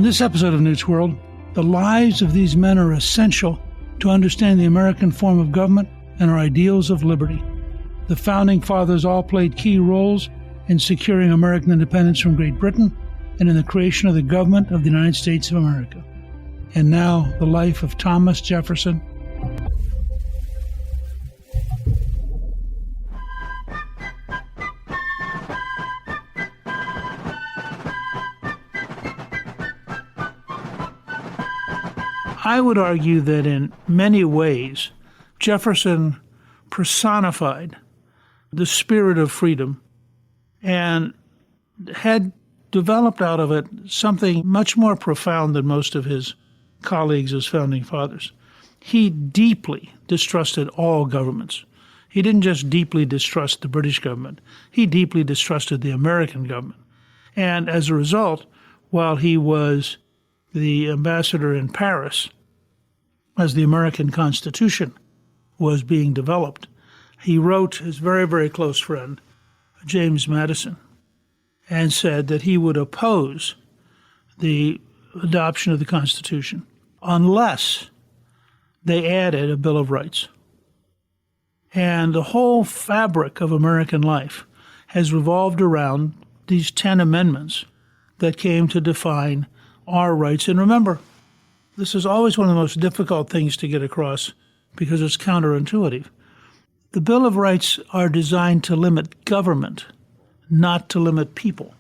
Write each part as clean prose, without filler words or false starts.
On this episode of Newt's World, the lives of these men are essential to understand the American form of government and our ideals of liberty. The Founding Fathers all played key roles in securing American independence from Great Britain and in the creation of the government of the United States of America. And now, the life of Thomas Jefferson. I would argue that in many ways, Jefferson personified the spirit of freedom and had developed out of it something much more profound than most of his colleagues as founding fathers. He deeply distrusted all governments. He didn't just deeply distrust the British government. He deeply distrusted the American government. And as a result, while he was the ambassador in Paris, as the American Constitution was being developed, he wrote his very, very close friend, James Madison, and said that he would oppose the adoption of the Constitution unless they added a Bill of Rights. And the whole fabric of American life has revolved around these 10 amendments that came to define our rights. And remember, this is always one of the most difficult things to get across because it's counterintuitive. The Bill of Rights are designed to limit government, not to limit people.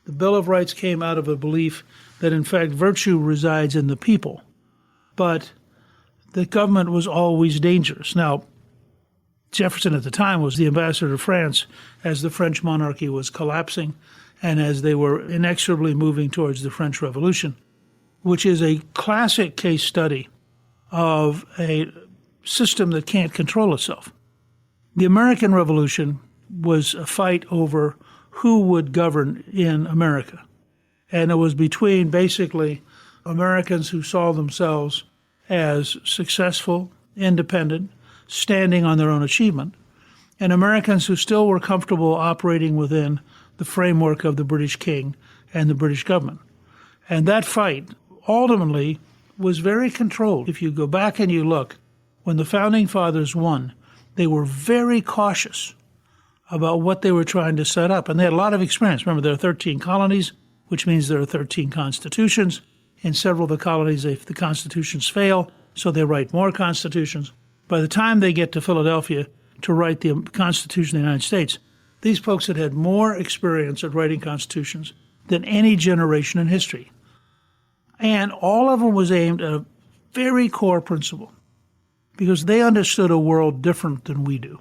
The Bill of Rights came out of a belief that, in fact, virtue resides in the people, but the government was always dangerous. Now, Jefferson at the time was the ambassador to France as the French monarchy was collapsing and as they were inexorably moving towards the French Revolution, which is a classic case study of a system that can't control itself. The American Revolution was a fight over who would govern in America. And it was between basically Americans who saw themselves as successful, independent, standing on their own achievement, and Americans who still were comfortable operating within the framework of the British king and the British government. And that fight ultimately was very controlled. If you go back and you look, when the Founding Fathers won, they were very cautious about what they were trying to set up. And they had a lot of experience. Remember, there are 13 colonies, which means there are 13 constitutions. In several of the colonies, if the constitutions fail, so they write more constitutions. By the time they get to Philadelphia to write the Constitution of the United States, these folks had had more experience at writing constitutions than any generation in history. And all of them was aimed at a very core principle, because they understood a world different than we do.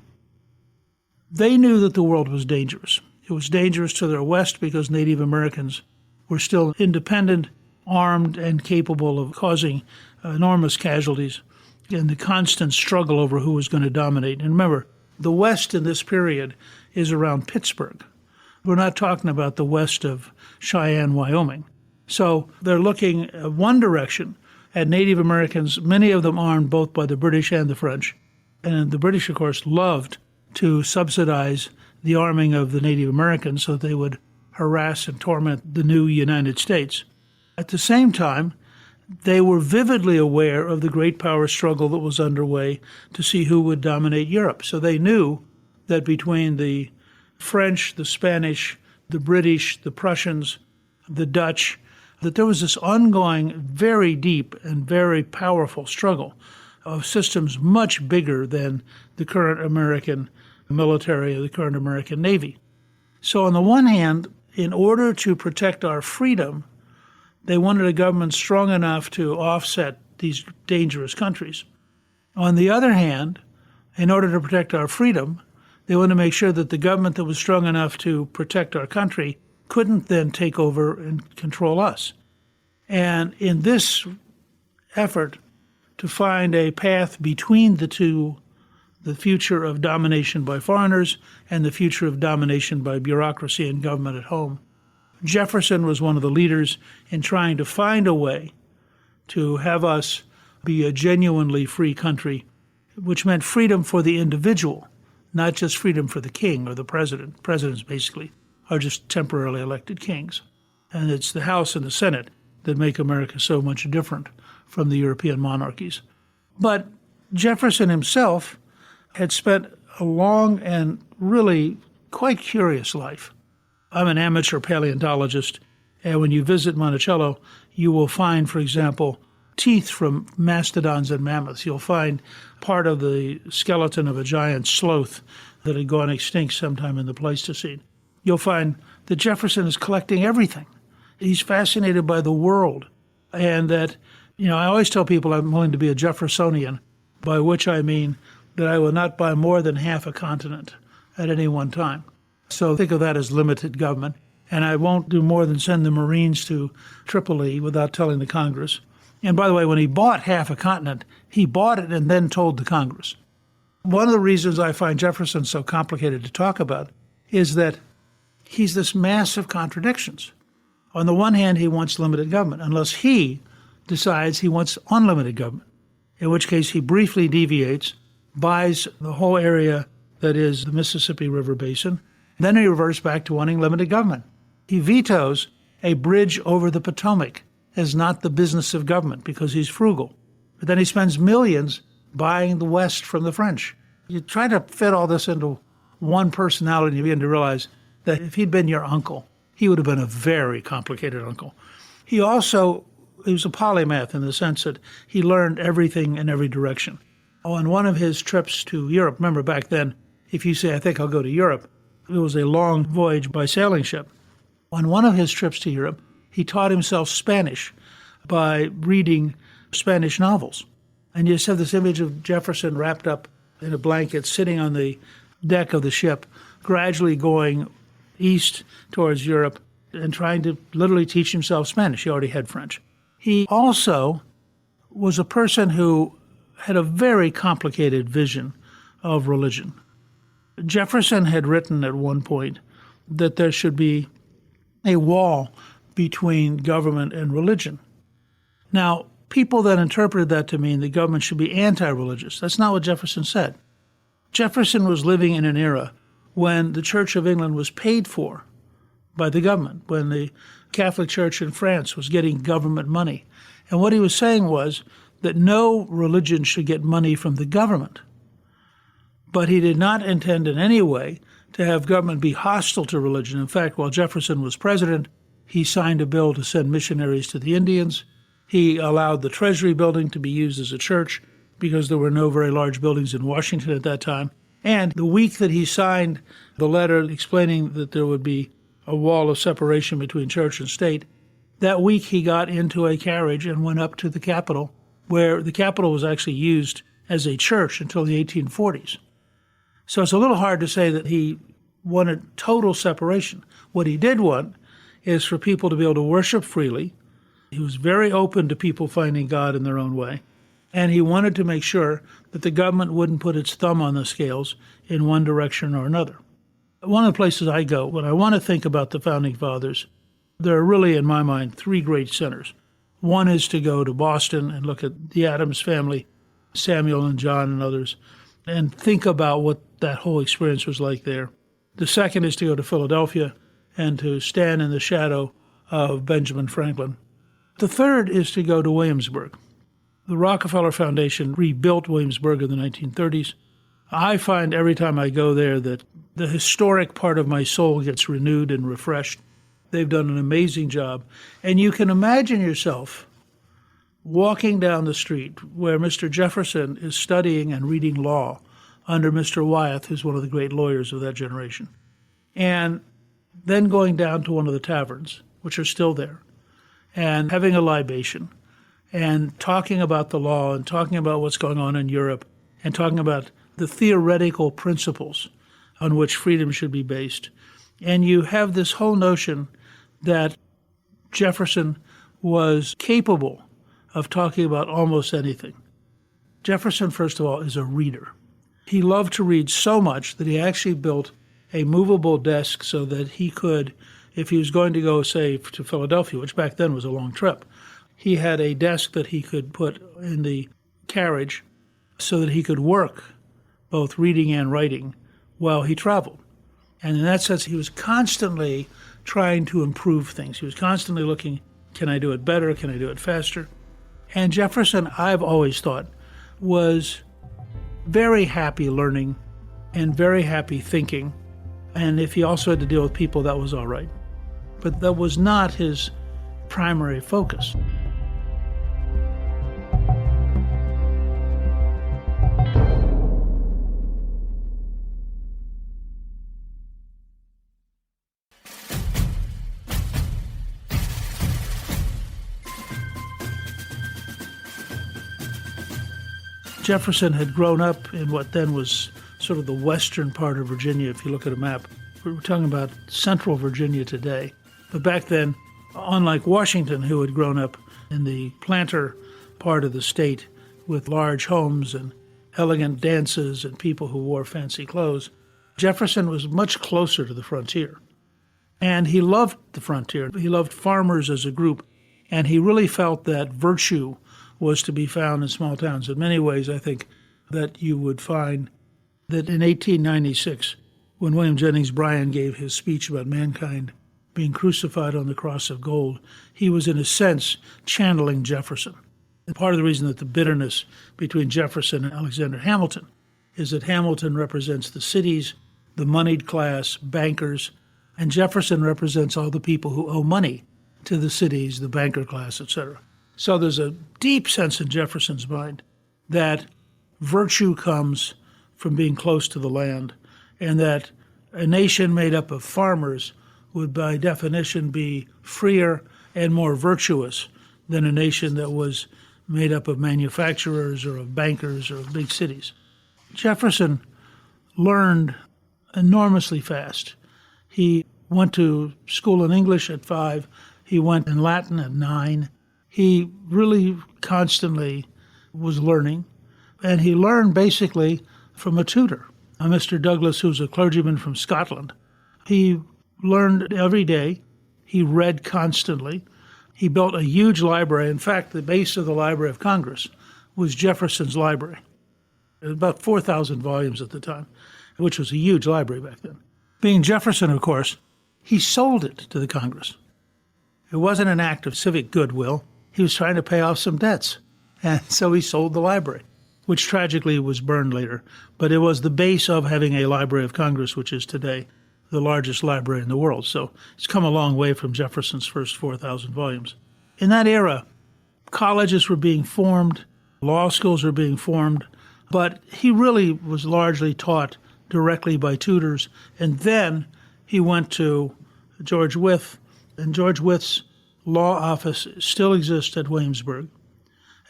They knew that the world was dangerous. It was dangerous to their west because Native Americans were still independent, armed, and capable of causing enormous casualties in the constant struggle over who was going to dominate. And remember, the west in this period is around Pittsburgh. We're not talking about the west of Cheyenne, Wyoming. So they're looking one direction at Native Americans, many of them armed both by the British and the French. And the British, of course, loved to subsidize the arming of the Native Americans so that they would harass and torment the new United States. At the same time, they were vividly aware of the great power struggle that was underway to see who would dominate Europe. So they knew that between the French, the Spanish, the British, the Prussians, the Dutch, that there was this ongoing, very deep and very powerful struggle of systems much bigger than the current American military or the current American Navy. So on the one hand, in order to protect our freedom, they wanted a government strong enough to offset these dangerous countries. On the other hand, in order to protect our freedom, they wanted to make sure that the government that was strong enough to protect our country couldn't then take over and control us. And in this effort to find a path between the two, the future of domination by foreigners and the future of domination by bureaucracy and government at home, Jefferson was one of the leaders in trying to find a way to have us be a genuinely free country, which meant freedom for the individual, not just freedom for the king or the president. Presidents basically are just temporarily elected kings. And it's the House and the Senate that make America so much different from the European monarchies. But Jefferson himself had spent a long and really quite curious life. I'm an amateur paleontologist, and when you visit Monticello, you will find, for example, teeth from mastodons and mammoths. You'll find part of the skeleton of a giant sloth that had gone extinct sometime in the Pleistocene. You'll find that Jefferson is collecting everything. He's fascinated by the world. And that, I always tell people I'm willing to be a Jeffersonian, by which I mean that I will not buy more than half a continent at any one time. So think of that as limited government. And I won't do more than send the Marines to Tripoli without telling the Congress. And by the way, when he bought half a continent, he bought it and then told the Congress. One of the reasons I find Jefferson so complicated to talk about is that he's this mass of contradictions. On the one hand, he wants limited government, unless he decides he wants unlimited government, in which case he briefly deviates, buys the whole area that is the Mississippi River Basin, then he reverts back to wanting limited government. He vetoes a bridge over the Potomac as not the business of government because he's frugal. But then he spends millions buying the West from the French. You try to fit all this into one personality and you begin to realize that if he'd been your uncle, he would have been a very complicated uncle. He was a polymath in the sense that he learned everything in every direction. On one of his trips to Europe, remember back then, if you say, I think I'll go to Europe, it was a long voyage by sailing ship. On one of his trips to Europe, he taught himself Spanish by reading Spanish novels. And you just have this image of Jefferson wrapped up in a blanket, sitting on the deck of the ship, gradually going east towards Europe and trying to literally teach himself Spanish. He already had French. He also was a person who had a very complicated vision of religion. Jefferson had written at one point that there should be a wall between government and religion. Now, people then interpreted that to mean the government should be anti-religious. That's not what Jefferson said. Jefferson was living in an era when the Church of England was paid for by the government, when the Catholic Church in France was getting government money. And what he was saying was that no religion should get money from the government. But he did not intend in any way to have government be hostile to religion. In fact, while Jefferson was president, he signed a bill to send missionaries to the Indians. He allowed the Treasury building to be used as a church because there were no very large buildings in Washington at that time. And the week that he signed the letter explaining that there would be a wall of separation between church and state, that week he got into a carriage and went up to the Capitol, where the Capitol was actually used as a church until the 1840s. So it's a little hard to say that he wanted total separation. What he did want is for people to be able to worship freely. He was very open to people finding God in their own way. And he wanted to make sure that the government wouldn't put its thumb on the scales in one direction or another. One of the places I go when I want to think about the Founding Fathers, there are really, in my mind, three great centers. One is to go to Boston and look at the Adams family, Samuel and John and others, and think about what that whole experience was like there. The second is to go to Philadelphia and to stand in the shadow of Benjamin Franklin. The third is to go to Williamsburg. The Rockefeller Foundation rebuilt Williamsburg in the 1930s. I find every time I go there that the historic part of my soul gets renewed and refreshed. They've done an amazing job. And you can imagine yourself walking down the street where Mr. Jefferson is studying and reading law under Mr. Wyeth, who's one of the great lawyers of that generation, and then going down to one of the taverns, which are still there, and having a libation, and talking about the law, and talking about what's going on in Europe, and talking about the theoretical principles on which freedom should be based. And you have this whole notion that Jefferson was capable of talking about almost anything. Jefferson, first of all, is a reader. He loved to read so much that he actually built a movable desk so that he could, if he was going to go, say, to Philadelphia, which back then was a long trip, he had a desk that he could put in the carriage so that he could work, both reading and writing, while he traveled. And in that sense, he was constantly trying to improve things. He was constantly looking Can I do it better? Can I do it faster? And Jefferson, I've always thought, was very happy learning and very happy thinking. And if he also had to deal with people, that was all right. But that was not his primary focus. Jefferson had grown up in what then was sort of the western part of Virginia, if you look at a map. We're talking about central Virginia today. But back then, unlike Washington, who had grown up in the planter part of the state with large homes and elegant dances and people who wore fancy clothes, Jefferson was much closer to the frontier. And he loved the frontier. He loved farmers as a group. And he really felt that virtue was to be found in small towns. In many ways, I think that you would find that in 1896, when William Jennings Bryan gave his speech about mankind being crucified on the cross of gold, he was, in a sense, channeling Jefferson. And part of the reason that the bitterness between Jefferson and Alexander Hamilton is that Hamilton represents the cities, the moneyed class, bankers, and Jefferson represents all the people who owe money to the cities, the banker class, etc. So there's a deep sense in Jefferson's mind that virtue comes from being close to the land, and that a nation made up of farmers would by definition be freer and more virtuous than a nation that was made up of manufacturers or of bankers or of big cities. Jefferson learned enormously fast. He went to school in English at 5. He went in Latin at 9. He really constantly was learning, and he learned basically from a tutor, a Mr. Douglas, who's a clergyman from Scotland. He learned every day. He read constantly. He built a huge library. In fact, the base of the Library of Congress was Jefferson's library. It was about 4,000 volumes at the time, which was a huge library back then. Being Jefferson, of course, he sold it to the Congress. It wasn't an act of civic goodwill. He was trying to pay off some debts. And so he sold the library, which tragically was burned later. But it was the base of having a Library of Congress, which is today the largest library in the world. So it's come a long way from Jefferson's first 4,000 volumes. In that era, colleges were being formed, law schools were being formed, but he really was largely taught directly by tutors. And then he went to George Wythe, and George Wythe's law office still exists at Williamsburg.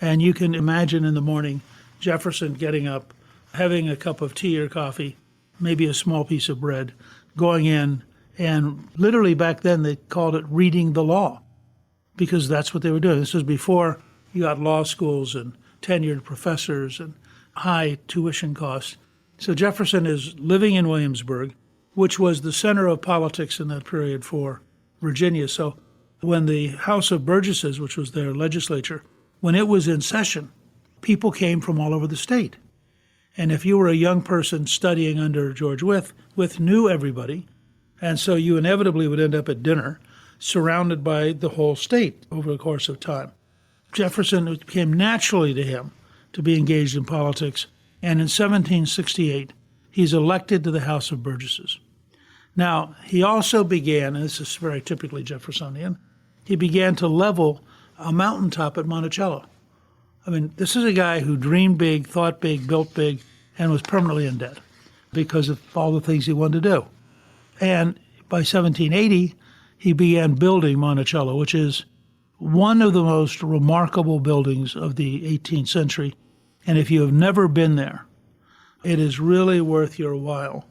And you can imagine in the morning Jefferson getting up, having a cup of tea or coffee, maybe a small piece of bread, going in, and literally back then they called it reading the law, because that's what they were doing. This was before you got law schools and tenured professors and high tuition costs. So Jefferson is living in Williamsburg, which was the center of politics in that period for Virginia. So when the House of Burgesses, which was their legislature, when it was in session, people came from all over the state. And if you were a young person studying under George Wythe, Wythe knew everybody, and so you inevitably would end up at dinner surrounded by the whole state over the course of time. Jefferson, it came naturally to him to be engaged in politics, and in 1768, he's elected to the House of Burgesses. Now, he also began, and this is very typically Jeffersonian, he began to level a mountaintop at Monticello. I mean, this is a guy who dreamed big, thought big, built big, and was permanently in debt because of all the things he wanted to do. And by 1780, he began building Monticello, which is one of the most remarkable buildings of the 18th century. And if you have never been there, it is really worth your while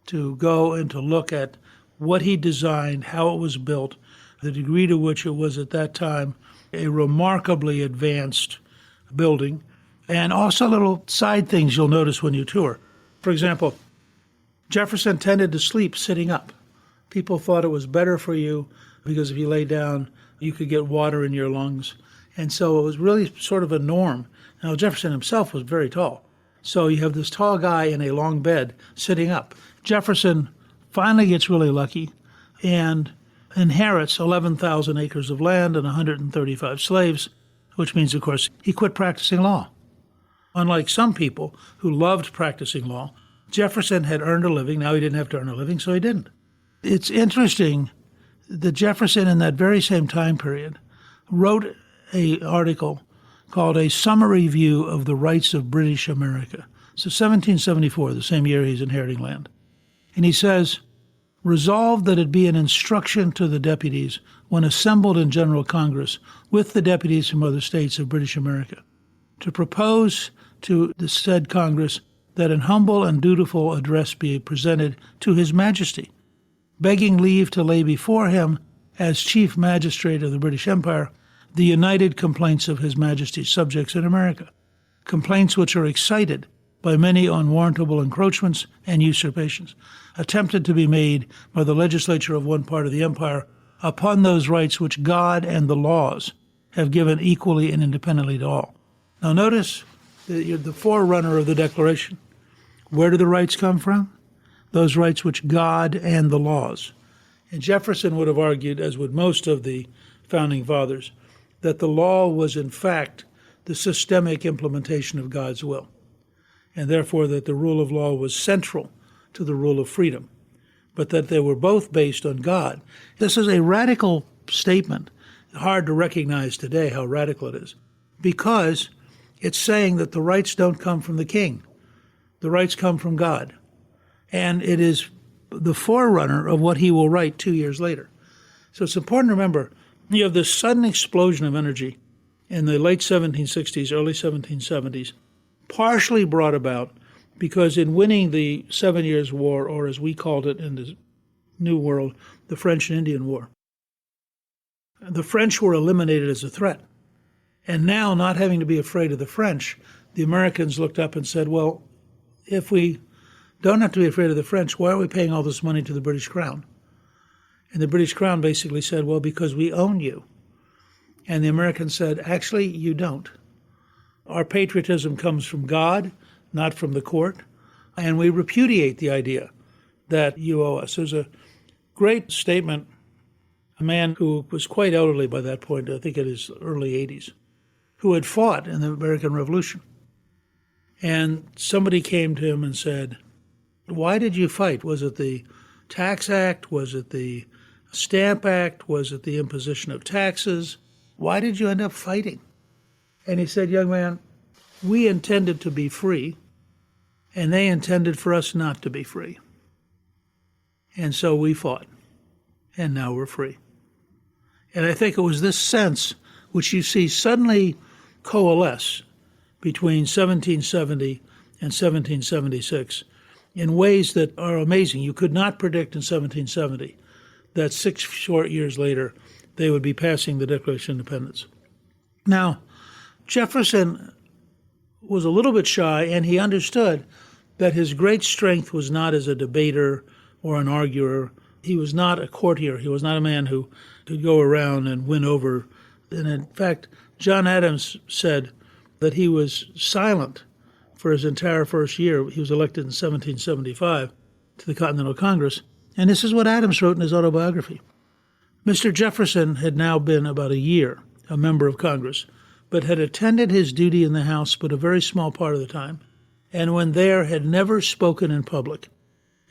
to go and to look at what he designed, how it was built, the degree to which it was at that time a remarkably advanced building, and also little side things you'll notice when you tour. For example, Jefferson tended to sleep sitting up. People thought it was better for you because if you lay down, you could get water in your lungs. And so it was really sort of a norm. Now, Jefferson himself was very tall. So you have this tall guy in a long bed sitting up. Jefferson finally gets really lucky, and inherits 11,000 acres of land and 135 slaves, which means, of course, he quit practicing law. Unlike some people who loved practicing law, Jefferson had earned a living. Now he didn't have to earn a living, so he didn't. It's interesting that Jefferson, in that very same time period, wrote an article called A Summary View of the Rights of British America. So 1774, the same year he's inheriting land. And he says, resolved that it be an instruction to the deputies when assembled in General Congress with the deputies from other states of British America, to propose to the said Congress that an humble and dutiful address be presented to His Majesty, begging leave to lay before him, as Chief Magistrate of the British Empire, the united complaints of His Majesty's subjects in America, complaints which are excited by many unwarrantable encroachments and usurpations, attempted to be made by the legislature of one part of the empire upon those rights which God and the laws have given equally and independently to all. Now notice the forerunner of the Declaration. Where do the rights come from? Those rights which God and the laws. And Jefferson would have argued, as would most of the founding fathers, that the law was in fact the systemic implementation of God's will, and therefore that the rule of law was central to the rule of freedom, but that they were both based on God. This is a radical statement, hard to recognize today how radical it is, because it's saying that the rights don't come from the king. The rights come from God. And it is the forerunner of what he will write 2 years later. So it's important to remember, you have this sudden explosion of energy in the late 1760s, early 1770s, partially brought about because in winning the 7 Years' War, or as we called it in the New World, the French and Indian War, the French were eliminated as a threat. And now, not having to be afraid of the French, the Americans looked up and said, well, if we don't have to be afraid of the French, why are we paying all this money to the British Crown? And the British Crown basically said, well, because we own you. And the Americans said, actually, you don't. Our patriotism comes from God, not from the court, and we repudiate the idea that you owe us. There's a great statement, a man who was quite elderly by that point, I think in his early 80s, who had fought in the American Revolution. And somebody came to him and said, why did you fight? Was it the Tax Act? Was it the Stamp Act? Was it the imposition of taxes? Why did you end up fighting? And he said, young man, we intended to be free, and they intended for us not to be free. And so we fought, and now we're free. And I think it was this sense which you see suddenly coalesce between 1770 and 1776 in ways that are amazing. You could not predict in 1770 that 6 short years later they would be passing the Declaration of Independence. Now, Jefferson was a little bit shy, and he understood that his great strength was not as a debater or an arguer. He was not a courtier. He was not a man who could go around and win over. And in fact, John Adams said that he was silent for his entire first year. He was elected in 1775 to the Continental Congress. And this is what Adams wrote in his autobiography. Mr. Jefferson had now been about a year a member of Congress, but had attended his duty in the House but a very small part of the time, and when there had never spoken in public.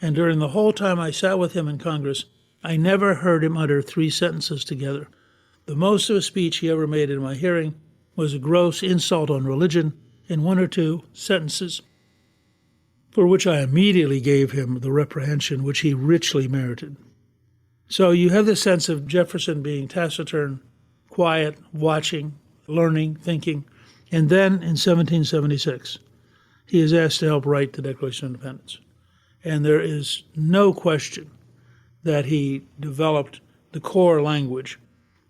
And during the whole time I sat with him in Congress, I never heard him utter 3 sentences together. The most of a speech he ever made in my hearing was a gross insult on religion in 1 or 2 sentences, for which I immediately gave him the reprehension which he richly merited. So you have this sense of Jefferson being taciturn, quiet, watching, learning, thinking, and then in 1776, he is asked to help write the Declaration of Independence. And there is no question that he developed the core language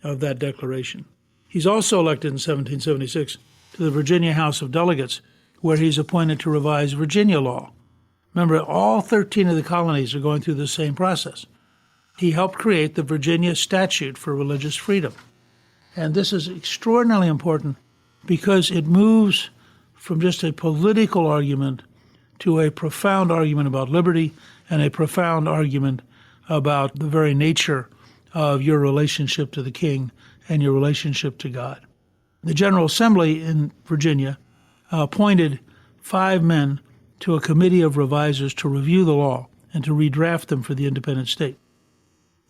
of that declaration. He's also elected in 1776 to the Virginia House of Delegates, where he's appointed to revise Virginia law. Remember, all 13 of the colonies are going through the same process. He helped create the Virginia Statute for Religious Freedom. And this is extraordinarily important because it moves from just a political argument to a profound argument about liberty and a profound argument about the very nature of your relationship to the king and your relationship to God. The General Assembly in Virginia appointed 5 men to a committee of revisers to review the law and to redraft them for the independent state.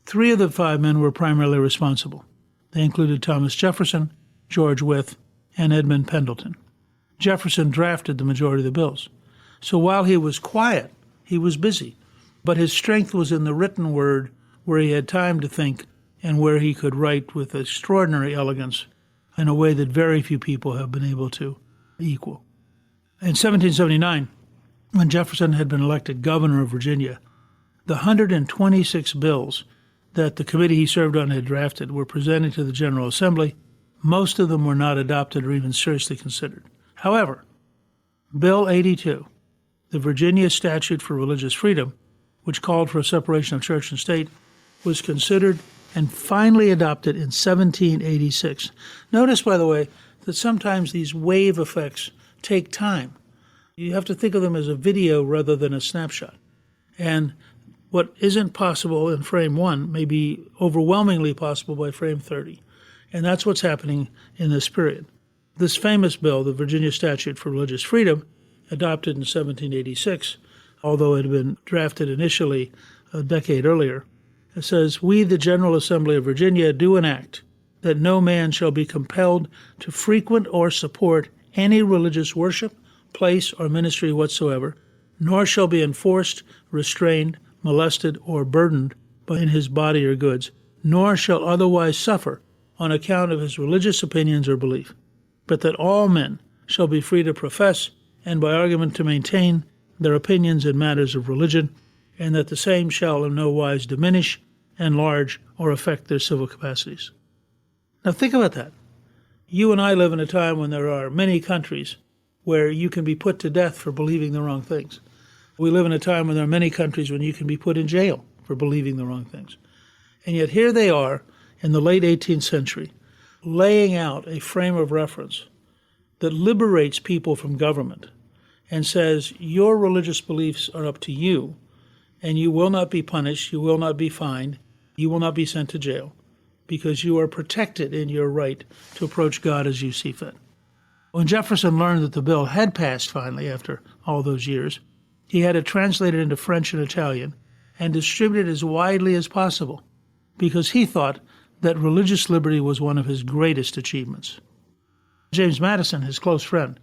3 of the 5 men were primarily responsible. They included Thomas Jefferson, George Wythe, and Edmund Pendleton. Jefferson drafted the majority of the bills. So while he was quiet, he was busy. But his strength was in the written word, where he had time to think and where he could write with extraordinary elegance in a way that very few people have been able to equal. In 1779, when Jefferson had been elected governor of Virginia, the 126 bills that the committee he served on had drafted were presented to the General Assembly. Most of them were not adopted or even seriously considered. However, Bill 82, the Virginia Statute for Religious Freedom, which called for a separation of church and state, was considered and finally adopted in 1786. Notice, by the way, that sometimes these wave effects take time. You have to think of them as a video rather than a snapshot. And what isn't possible in frame 1 may be overwhelmingly possible by frame 30. And that's what's happening in this period. This famous bill, the Virginia Statute for Religious Freedom, adopted in 1786, although it had been drafted initially a decade earlier, it says, "We, the General Assembly of Virginia, do enact that no man shall be compelled to frequent or support any religious worship, place, or ministry whatsoever, nor shall be enforced, restrained, molested, or burdened in his body or goods, nor shall otherwise suffer on account of his religious opinions or belief, but that all men shall be free to profess and by argument to maintain their opinions in matters of religion, and that the same shall in no wise diminish, enlarge, or affect their civil capacities." Now think about that. You and I live in a time when there are many countries where you can be put to death for believing the wrong things. We live in a time when there are many countries when you can be put in jail for believing the wrong things. And yet here they are in the late 18th century, laying out a frame of reference that liberates people from government and says, your religious beliefs are up to you, and you will not be punished, you will not be fined, you will not be sent to jail, because you are protected in your right to approach God as you see fit. When Jefferson learned that the bill had passed finally after all those years, he had it translated into French and Italian and distributed as widely as possible, because he thought that religious liberty was one of his greatest achievements. James Madison, his close friend,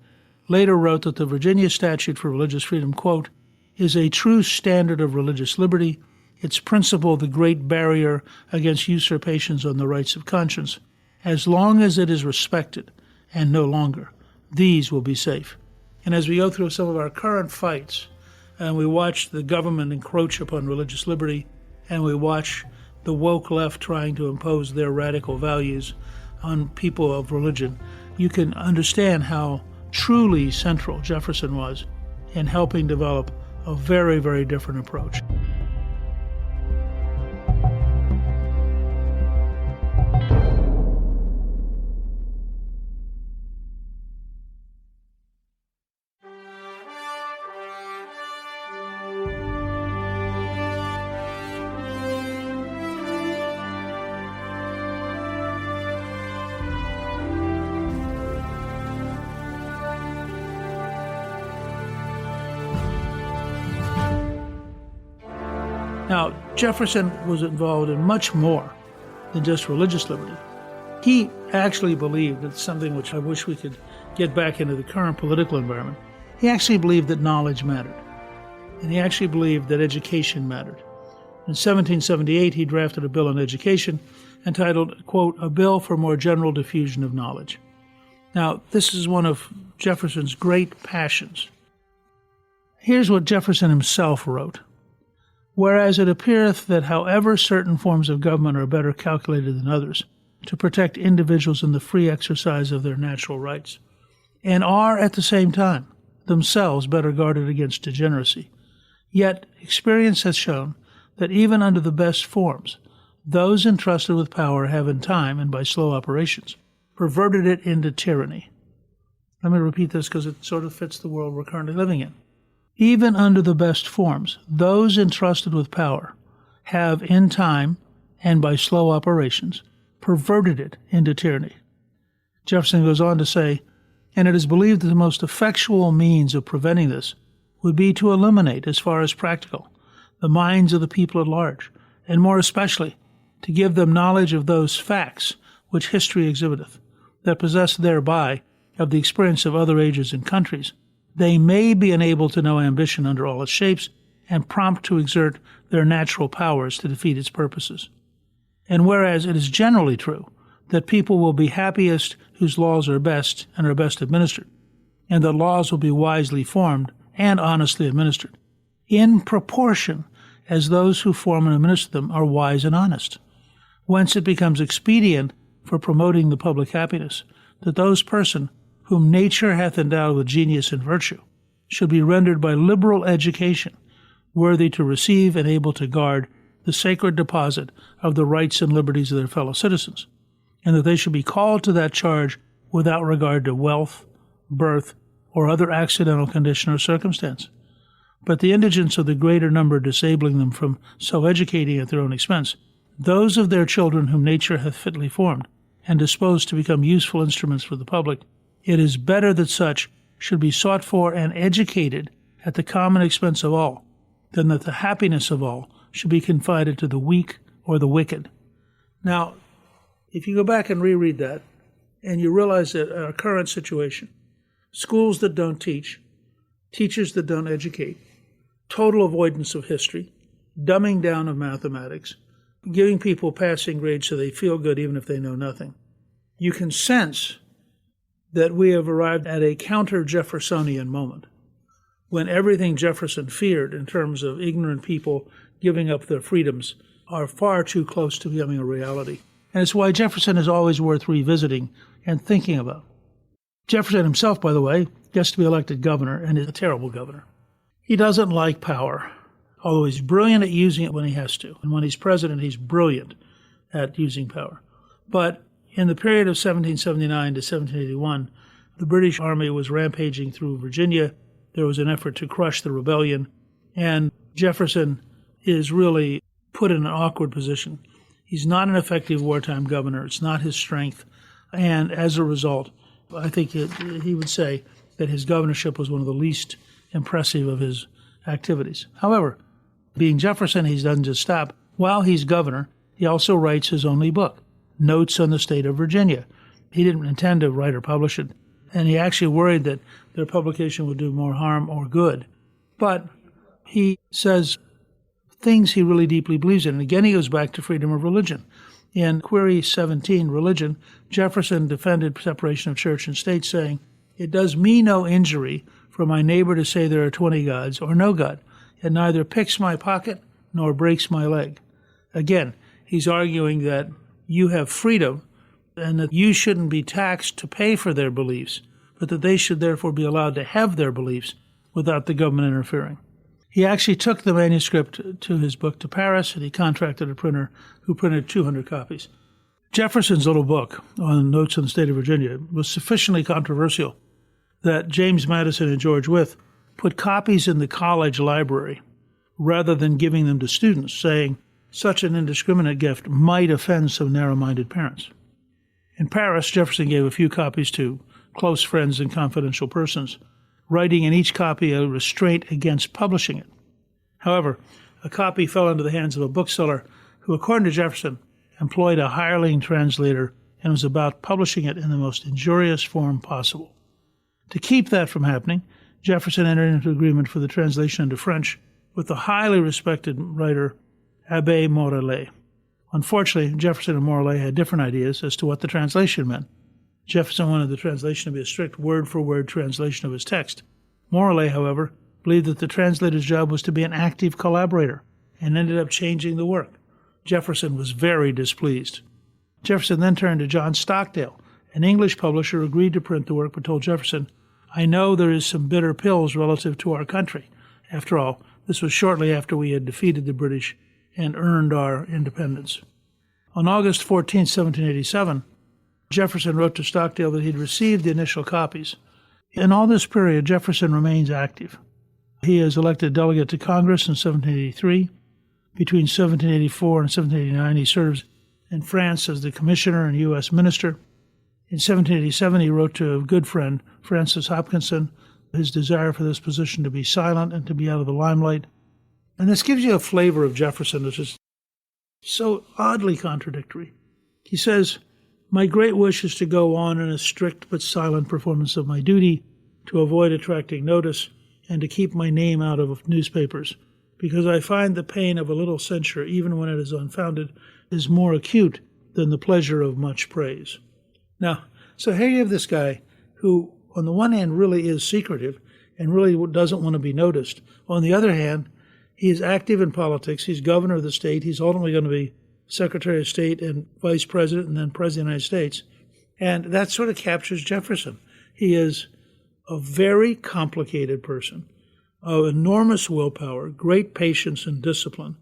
later wrote that the Virginia Statute for Religious Freedom, quote, "is a true standard of religious liberty, its principle the great barrier against usurpations on the rights of conscience. As long as it is respected, and no longer, these will be safe." And as we go through some of our current fights, and we watch the government encroach upon religious liberty, and we watch the woke left trying to impose their radical values on people of religion, you can understand how truly central Jefferson was in helping develop a very, very different approach. Now, Jefferson was involved in much more than just religious liberty. He actually believed, it's something which I wish we could get back into the current political environment, he actually believed that knowledge mattered. And he actually believed that education mattered. In 1778, he drafted a bill on education entitled, quote, "A Bill for More General Diffusion of Knowledge." Now, this is one of Jefferson's great passions. Here's what Jefferson himself wrote. "Whereas it appeareth that however certain forms of government are better calculated than others to protect individuals in the free exercise of their natural rights, and are at the same time themselves better guarded against degeneracy, yet experience has shown that even under the best forms, those entrusted with power have in time, and by slow operations, perverted it into tyranny." Let me repeat this because it sort of fits the world we're currently living in. Even under the best forms, those entrusted with power have in time and by slow operations, perverted it into tyranny. Jefferson goes on to say, and it is believed that the most effectual means of preventing this would be to eliminate, as far as practical, the minds of the people at large, and more especially to give them knowledge of those facts which history exhibiteth, that possessed thereby of the experience of other ages and countries, they may be enabled to know ambition under all its shapes, and prompt to exert their natural powers to defeat its purposes. And whereas it is generally true that people will be happiest whose laws are best and are best administered, and that laws will be wisely formed and honestly administered, in proportion as those who form and administer them are wise and honest, whence it becomes expedient for promoting the public happiness that those persons whom nature hath endowed with genius and virtue should be rendered by liberal education worthy to receive and able to guard the sacred deposit of the rights and liberties of their fellow citizens, and that they should be called to that charge without regard to wealth, birth, or other accidental condition or circumstance. But the indigence of the greater number disabling them from so educating at their own expense, those of their children whom nature hath fitly formed, and disposed to become useful instruments for the public, it is better that such should be sought for and educated at the common expense of all, than that the happiness of all should be confided to the weak or the wicked. Now, if you go back and reread that, and you realize that our current situation, schools that don't teach, teachers that don't educate, total avoidance of history, dumbing down of mathematics, giving people passing grades so they feel good even if they know nothing, you can sense that we have arrived at a counter-Jeffersonian moment, when everything Jefferson feared in terms of ignorant people giving up their freedoms are far too close to becoming a reality. And it's why Jefferson is always worth revisiting and thinking about. Jefferson himself, by the way, gets to be elected governor, and is a terrible governor. He doesn't like power, although he's brilliant at using it when he has to. And when he's president, he's brilliant at using power. But in the period of 1779 to 1781, the British Army was rampaging through Virginia. There was an effort to crush the rebellion, and Jefferson is really put in an awkward position. He's not an effective wartime governor. It's not his strength. And as a result, I think he would say that his governorship was one of the least impressive of his activities. However, being Jefferson, he doesn't just stop. While he's governor, he also writes his only book, Notes on the State of Virginia. He didn't intend to write or publish it, and he actually worried that their publication would do more harm or good. But he says things he really deeply believes in. And again, he goes back to freedom of religion. In Query 17, Religion, Jefferson defended separation of church and state, saying, "It does me no injury for my neighbor to say there are 20 gods or no God. It neither picks my pocket nor breaks my leg." Again, he's arguing that you have freedom and that you shouldn't be taxed to pay for their beliefs, but that they should therefore be allowed to have their beliefs without the government interfering. He actually took the manuscript to his book to Paris, and he contracted a printer who printed 200 copies. Jefferson's little book on Notes on the State of Virginia was sufficiently controversial that James Madison and George Wythe put copies in the college library rather than giving them to students, saying such an indiscriminate gift might offend some narrow-minded parents. In Paris, Jefferson gave a few copies to close friends and confidential persons, writing in each copy a restraint against publishing it. However, a copy fell into the hands of a bookseller who, according to Jefferson, employed a hireling translator and was about publishing it in the most injurious form possible. To keep that from happening, Jefferson entered into agreement for the translation into French with the highly respected writer Abbé Morellet. Unfortunately, Jefferson and Morellet had different ideas as to what the translation meant. Jefferson wanted the translation to be a strict word-for-word translation of his text. Morellet, however, believed that the translator's job was to be an active collaborator and ended up changing the work. Jefferson was very displeased. Jefferson then turned to John Stockdale, an English publisher who agreed to print the work but told Jefferson, "I know there is some bitter pills relative to our country." After all, this was shortly after we had defeated the British and earned our independence. On August 14, 1787, Jefferson wrote to Stockdale that he'd received the initial copies. In all this period, Jefferson remains active. He is elected delegate to Congress in 1783, Between 1784 and 1789, he serves in France as the commissioner and U.S. minister. In 1787, he wrote to a good friend, Francis Hopkinson, his desire for this position to be silent and to be out of the limelight. And this gives you a flavor of Jefferson, which is so oddly contradictory. He says, "My great wish is to go on in a strict but silent performance of my duty, to avoid attracting notice, and to keep my name out of newspapers, because I find the pain of a little censure, even when it is unfounded, is more acute than the pleasure of much praise." Now, so here you have this guy who, on the one hand, really is secretive and really doesn't want to be noticed. On the other hand, he is active in politics. He's governor of the state. He's ultimately going to be Secretary of State and Vice President and then President of the United States. And that sort of captures Jefferson. He is a very complicated person of enormous willpower, great patience and discipline,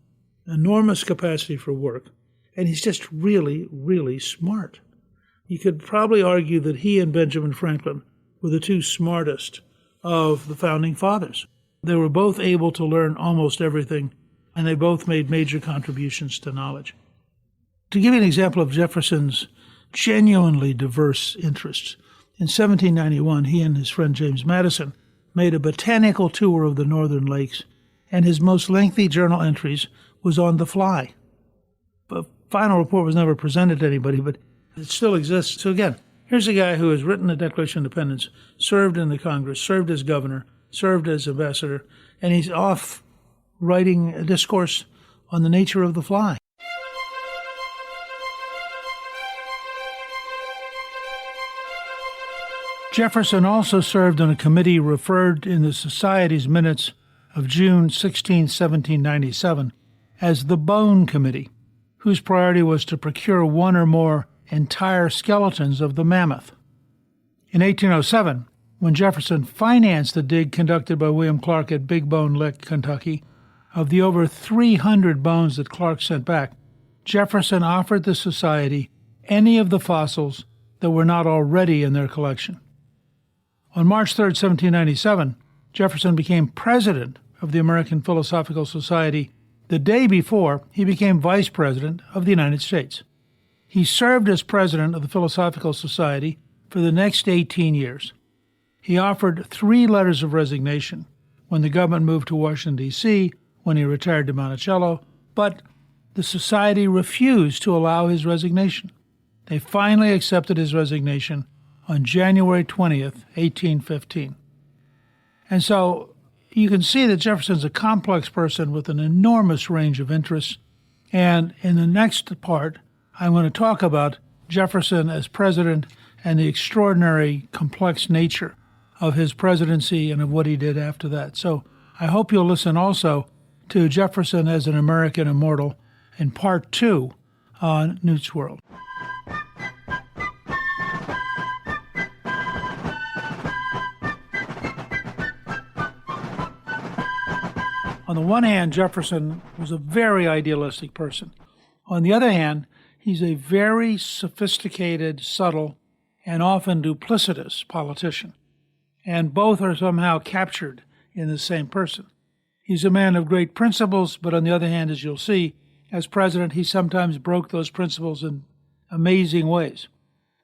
enormous capacity for work, and he's just really, really smart. You could probably argue that he and Benjamin Franklin were the two smartest of the founding fathers. They were both able to learn almost everything, and they both made major contributions to knowledge. To give you an example of Jefferson's genuinely diverse interests, in 1791, he and his friend James Madison made a botanical tour of the northern lakes, and his most lengthy journal entries was on the fly. The final report was never presented to anybody, but it still exists. So again, here's a guy who has written the Declaration of Independence, served in the Congress, served as governor, served as ambassador, and he's off writing a discourse on the nature of the fly. Jefferson also served on a committee referred in the Society's minutes of June 16, 1797, as the Bone Committee, whose priority was to procure one or more entire skeletons of the mammoth. In 1807, when Jefferson financed the dig conducted by William Clark at Big Bone Lick, Kentucky, of the over 300 bones that Clark sent back, Jefferson offered the Society any of the fossils that were not already in their collection. On March 3, 1797, Jefferson became president of the American Philosophical Society the day before he became vice president of the United States. He served as president of the Philosophical Society for the next 18 years. He offered 3 letters of resignation when the government moved to Washington, D.C., when he retired to Monticello, but the Society refused to allow his resignation. They finally accepted his resignation on January 20th, 1815. And so you can see that Jefferson's a complex person with an enormous range of interests. And in the next part, I'm going to talk about Jefferson as president and the extraordinary complex nature of his presidency and of what he did after that. So I hope you'll listen also to Jefferson as an American Immortal in part 2 on Newt's World. On the one hand, Jefferson was a very idealistic person. On the other hand, he's a very sophisticated, subtle, and often duplicitous politician. And both are somehow captured in the same person. He's a man of great principles, but on the other hand, as you'll see, as president, he sometimes broke those principles in amazing ways.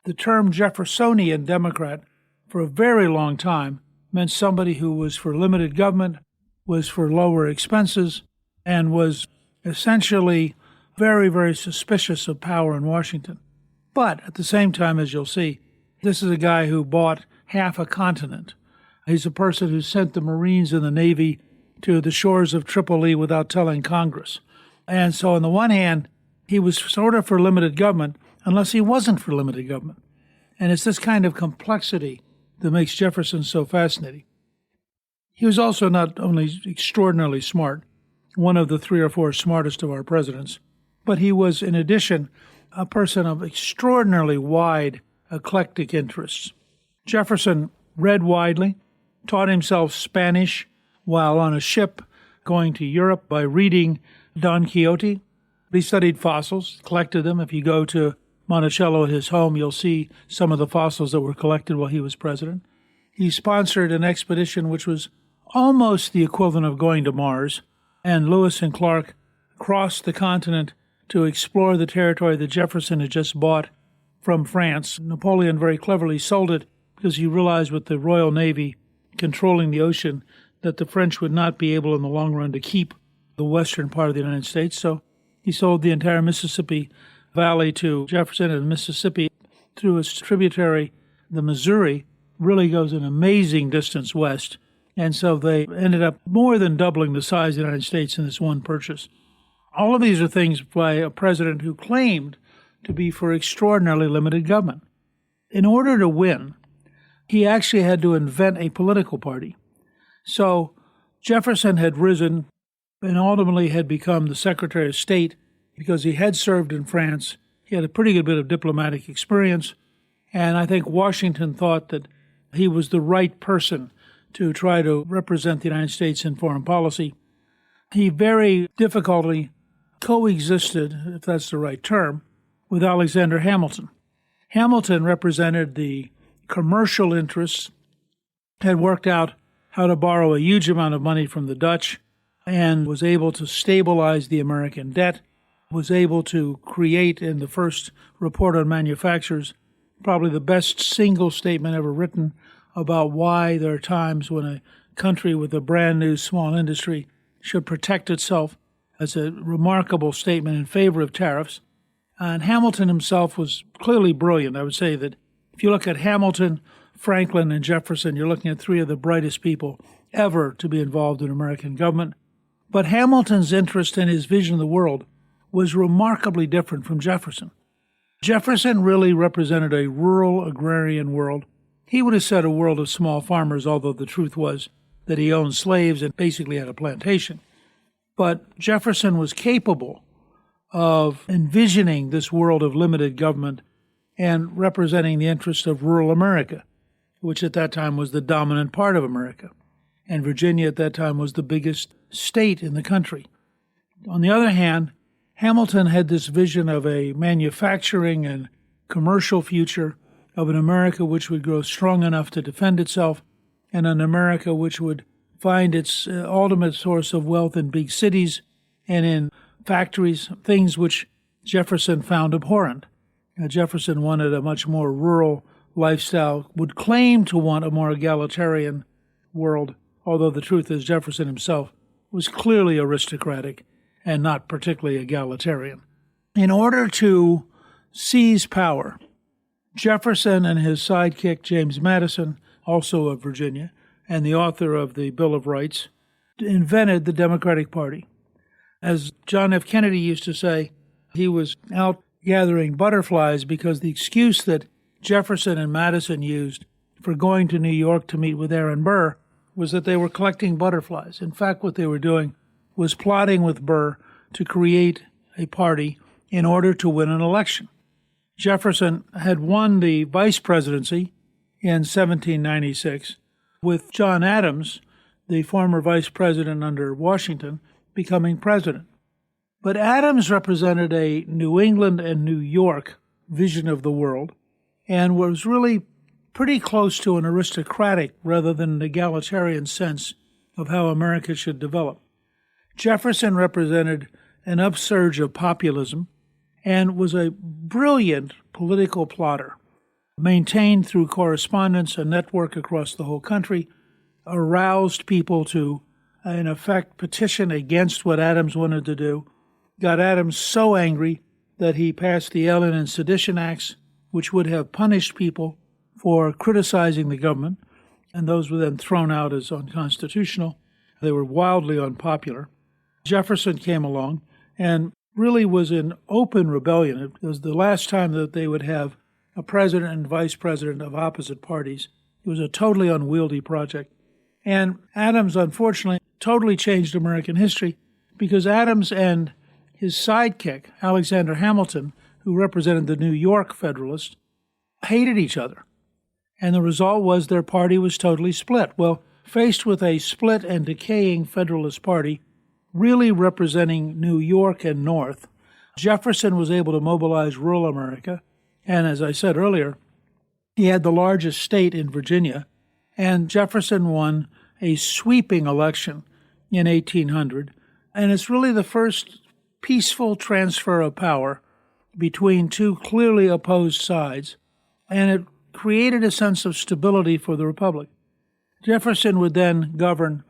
The term Jeffersonian Democrat for a very long time meant somebody who was for limited government, was for lower expenses, and was essentially very, very suspicious of power in Washington. But at the same time, as you'll see, this is a guy who bought half a continent. He's a person who sent the Marines and the Navy to the shores of Tripoli without telling Congress. And so on the one hand, he was sort of for limited government, unless he wasn't for limited government. And it's this kind of complexity that makes Jefferson so fascinating. He was also not only extraordinarily smart, one of the 3 or 4 smartest of our presidents, but he was, in addition, a person of extraordinarily wide, eclectic interests. Jefferson read widely, taught himself Spanish while on a ship going to Europe by reading Don Quixote. He studied fossils, collected them. If you go to Monticello at his home, you'll see some of the fossils that were collected while he was president. He sponsored an expedition which was almost the equivalent of going to Mars, and Lewis and Clark crossed the continent to explore the territory that Jefferson had just bought from France. Napoleon very cleverly sold it because he realized with the Royal Navy controlling the ocean that the French would not be able in the long run to keep the western part of the United States. So he sold the entire Mississippi Valley to Jefferson, and Mississippi, through its tributary, the Missouri, really goes an amazing distance west. And so they ended up more than doubling the size of the United States in this one purchase. All of these are things by a president who claimed to be for extraordinarily limited government. In order to win, he actually had to invent a political party. So Jefferson had risen and ultimately had become the Secretary of State because he had served in France. He had a pretty good bit of diplomatic experience. And I think Washington thought that he was the right person to try to represent the United States in foreign policy. He very difficultly coexisted, if that's the right term, with Alexander Hamilton. Hamilton represented the commercial interests, had worked out how to borrow a huge amount of money from the Dutch, and was able to stabilize the American debt, was able to create in the first report on manufactures probably the best single statement ever written about why there are times when a country with a brand new small industry should protect itself. As a remarkable statement in favor of tariffs. And Hamilton himself was clearly brilliant. I would say that if you look at Hamilton, Franklin, and Jefferson, you're looking at three of the brightest people ever to be involved in American government. But Hamilton's interest and his vision of the world was remarkably different from Jefferson. Jefferson really represented a rural agrarian world. He would have said a world of small farmers, although the truth was that he owned slaves and basically had a plantation. But Jefferson was capable of envisioning this world of limited government and representing the interests of rural America, which at that time was the dominant part of America. And Virginia at that time was the biggest state in the country. On the other hand, Hamilton had this vision of a manufacturing and commercial future of an America which would grow strong enough to defend itself, and an America which would find its ultimate source of wealth in big cities and in factories, things which Jefferson found abhorrent. Jefferson wanted a much more rural lifestyle, would claim to want a more egalitarian world, although the truth is Jefferson himself was clearly aristocratic and not particularly egalitarian. In order to seize power, Jefferson and his sidekick, James Madison, also of Virginia, and the author of the Bill of Rights, invented the Democratic Party. As John F. Kennedy used to say, he was out gathering butterflies because the excuse that Jefferson and Madison used for going to New York to meet with Aaron Burr was that they were collecting butterflies. In fact, what they were doing was plotting with Burr to create a party in order to win an election. Jefferson had won the vice presidency in 1796, with John Adams, the former vice president under Washington, becoming president. But Adams represented a New England and New York vision of the world and was really pretty close to an aristocratic rather than an egalitarian sense of how America should develop. Jefferson represented an upsurge of populism and was a brilliant political plotter, maintained through correspondence a network across the whole country, aroused people to, in effect, petition against what Adams wanted to do, got Adams so angry that he passed the Alien and Sedition Acts, which would have punished people for criticizing the government, and those were then thrown out as unconstitutional. They were wildly unpopular. Jefferson came along and really was in open rebellion. It was the last time that they would have a president and vice president of opposite parties. It was a totally unwieldy project. And Adams, unfortunately, totally changed American history because Adams and his sidekick, Alexander Hamilton, who represented the New York Federalists, hated each other. And the result was their party was totally split. Well, faced with a split and decaying Federalist Party, really representing New York and North, Jefferson was able to mobilize rural America. And as I said earlier, he had the largest state in Virginia. And Jefferson won a sweeping election in 1800. And it's really the first peaceful transfer of power between two clearly opposed sides, and it created a sense of stability for the republic. Jefferson would then govern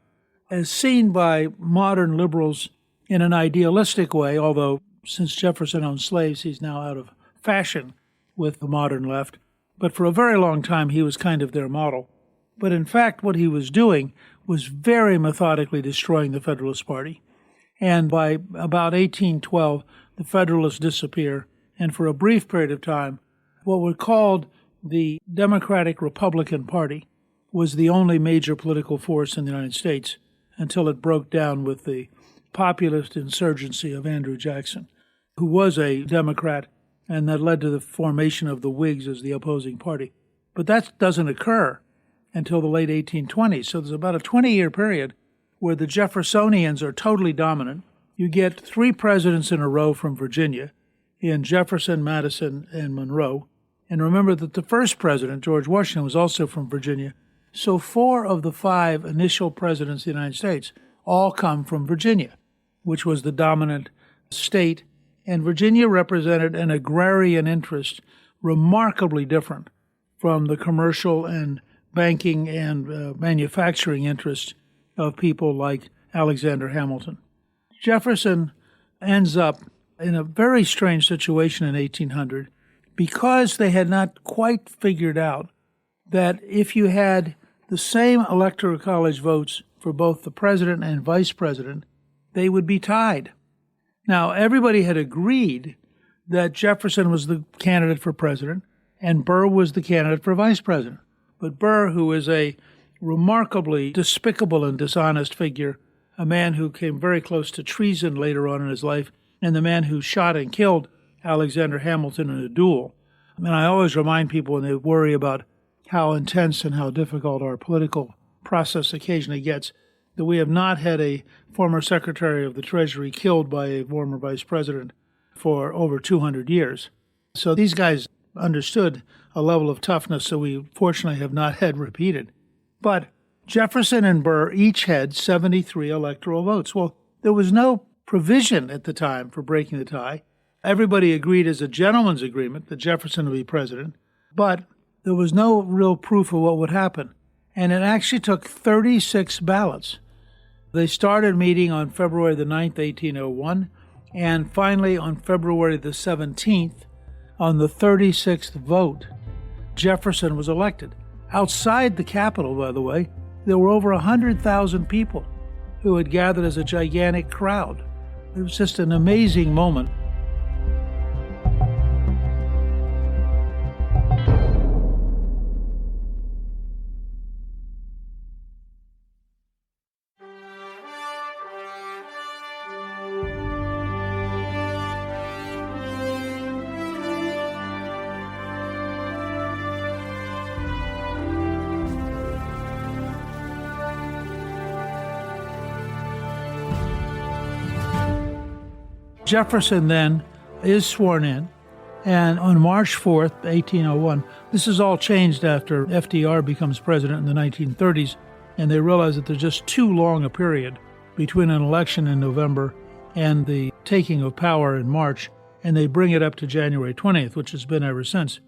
as seen by modern liberals in an idealistic way, although since Jefferson owned slaves, he's now out of fashion with the modern left. But for a very long time, he was kind of their model. But in fact, what he was doing was very methodically destroying the Federalist Party. And by about 1812, the Federalists disappear. And for a brief period of time, what were called the Democratic Republican Party was the only major political force in the United States until it broke down with the populist insurgency of Andrew Jackson, who was a Democrat, and that led to the formation of the Whigs as the opposing party. But that doesn't occur until the late 1820s. So there's about a 20-year period where the Jeffersonians are totally dominant. You get three presidents in a row from Virginia, in Jefferson, Madison, and Monroe. And remember that the first president, George Washington, was also from Virginia. So 4 of the 5 initial presidents of the United States all come from Virginia, which was the dominant state. And Virginia represented an agrarian interest remarkably different from the commercial and banking and manufacturing interests of people like Alexander Hamilton. Jefferson ends up in a very strange situation in 1800 because they had not quite figured out that if you had the same electoral college votes for both the president and vice president, they would be tied. Now, everybody had agreed that Jefferson was the candidate for president and Burr was the candidate for vice president. But Burr, who is a remarkably despicable and dishonest figure, a man who came very close to treason later on in his life, and the man who shot and killed Alexander Hamilton in a duel. And I always remind people when they worry about how intense and how difficult our political process occasionally gets, that we have not had a former Secretary of the Treasury killed by a former vice president for over 200 years. So these guys understood a level of toughness that we fortunately have not had repeated. But Jefferson and Burr each had 73 electoral votes. Well, there was no provision at the time for breaking the tie. Everybody agreed as a gentleman's agreement that Jefferson would be president, but there was no real proof of what would happen. And it actually took 36 ballots. They started meeting on February the 9th, 1801, and finally on February the 17th, on the 36th vote, Jefferson was elected. Outside the Capitol, by the way, there were over 100,000 people who had gathered as a gigantic crowd. It was just an amazing moment. Jefferson then is sworn in, and on March 4th, 1801, this is all changed after FDR becomes president in the 1930s, and they realize that there's just too long a period between an election in November and the taking of power in March, and they bring it up to January 20th, which has been ever since.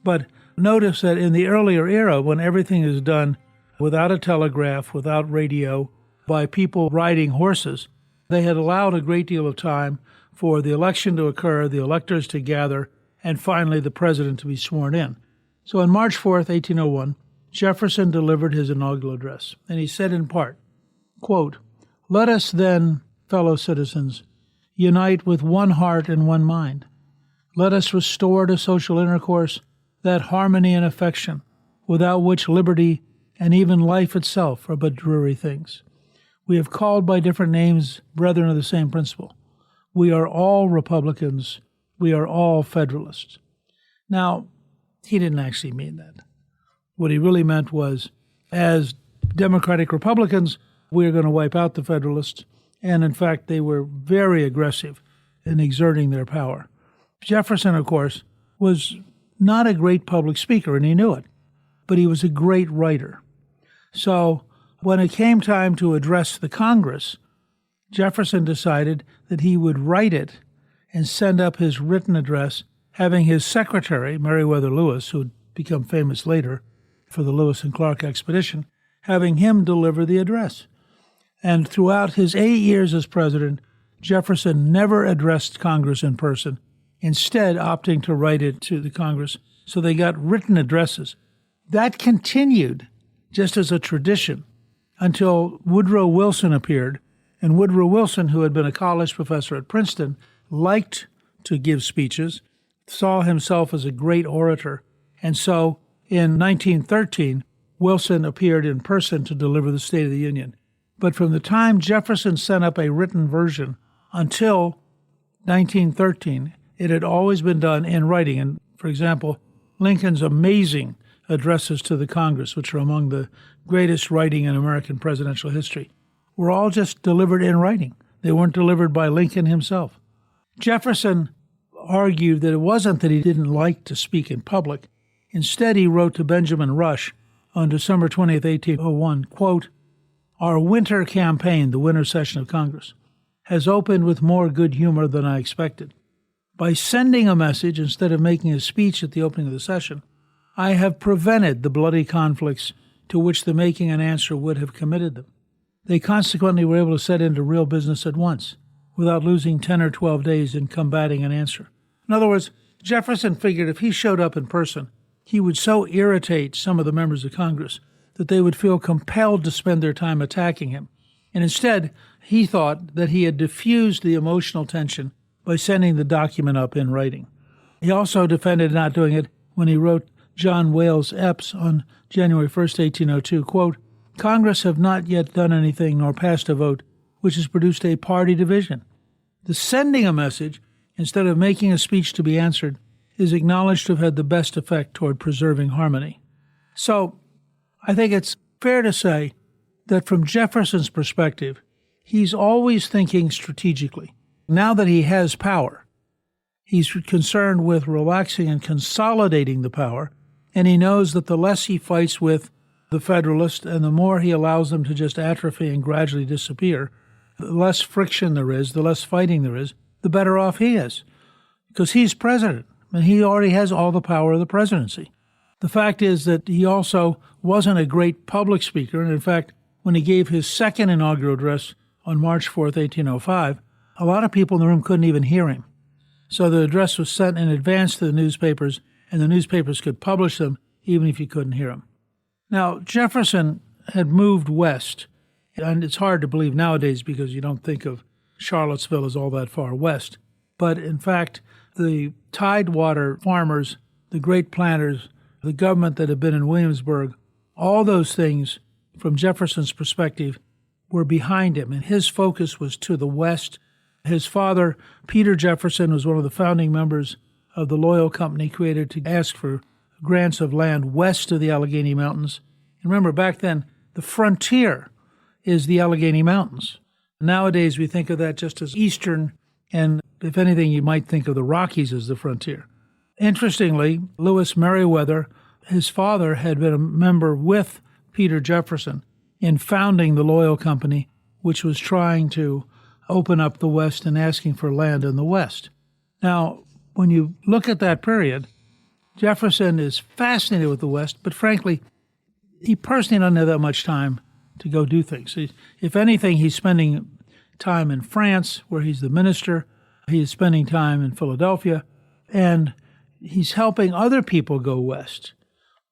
But notice that in the earlier era, when everything is done without a telegraph, without radio, by people riding horses, they had allowed a great deal of time for the election to occur, the electors to gather, and finally the president to be sworn in. So on March 4th, 1801, Jefferson delivered his inaugural address, and he said in part, quote, "Let us then, fellow citizens, unite with one heart and one mind. Let us restore to social intercourse that harmony and affection without which liberty and even life itself are but dreary things. We have called by different names brethren of the same principle. We are all Republicans. We are all Federalists." Now, he didn't actually mean that. What he really meant was, as Democratic Republicans, we're going to wipe out the Federalists. And in fact, they were very aggressive in exerting their power. Jefferson, of course, was not a great public speaker, and he knew it, but he was a great writer. So when it came time to address the Congress, Jefferson decided that he would write it and send up his written address, having his secretary, Meriwether Lewis, who would become famous later for the Lewis and Clark expedition, having him deliver the address. And throughout his 8 years as president, Jefferson never addressed Congress in person, instead opting to write it to the Congress. So they got written addresses. That continued just as a tradition until Woodrow Wilson appeared. And Woodrow Wilson, who had been a college professor at Princeton, liked to give speeches, saw himself as a great orator. And so in 1913, Wilson appeared in person to deliver the State of the Union. But from the time Jefferson sent up a written version until 1913, it had always been done in writing. And, for example, Lincoln's amazing addresses to the Congress, which are among the greatest writing in American presidential history, were all just delivered in writing. They weren't delivered by Lincoln himself. Jefferson argued that it wasn't that he didn't like to speak in public. Instead, he wrote to Benjamin Rush on December 20th, 1801, quote, "Our winter campaign, the winter session of Congress, has opened with more good humor than I expected. By sending a message instead of making a speech at the opening of the session, I have prevented the bloody conflicts to which the making an answer would have committed them. They consequently were able to set into real business at once, without losing 10 or 12 days in combating an answer." In other words, Jefferson figured if he showed up in person, he would so irritate some of the members of Congress that they would feel compelled to spend their time attacking him. And instead, he thought that he had diffused the emotional tension by sending the document up in writing. He also defended not doing it when he wrote John Wales Epps on January 1st, 1802, quote, "Congress have not yet done anything nor passed a vote which has produced a party division. The sending a message, instead of making a speech to be answered, is acknowledged to have had the best effect toward preserving harmony." So I think it's fair to say that from Jefferson's perspective, he's always thinking strategically. Now that he has power, he's concerned with relaxing and consolidating the power, and he knows that the less he fights with the Federalists and the more he allows them to just atrophy and gradually disappear, the less friction there is, the less fighting there is, the better off he is. Because he's president, and he already has all the power of the presidency. The fact is that he also wasn't a great public speaker, and in fact, when he gave his second inaugural address on March 4th, 1805, a lot of people in the room couldn't even hear him. So the address was sent in advance to the newspapers, and the newspapers could publish them even if you couldn't hear them. Now, Jefferson had moved west, and it's hard to believe nowadays because you don't think of Charlottesville as all that far west. But in fact, the Tidewater farmers, the great planters, the government that had been in Williamsburg, all those things, from Jefferson's perspective, were behind him, and his focus was to the west. His father, Peter Jefferson, was one of the founding members of the Loyal Company created to ask for grants of land west of the Allegheny Mountains. And remember, back then, the frontier is the Allegheny Mountains. Nowadays, we think of that just as eastern, and if anything, you might think of the Rockies as the frontier. Interestingly, Lewis Meriwether, his father, had been a member with Peter Jefferson in founding the Loyal Company, which was trying to open up the West and asking for land in the West. Now, when you look at that period, Jefferson is fascinated with the West, but frankly, he personally doesn't have that much time to go do things. If anything, he's spending time in France, where he's the minister. He's spending time in Philadelphia, and he's helping other people go west.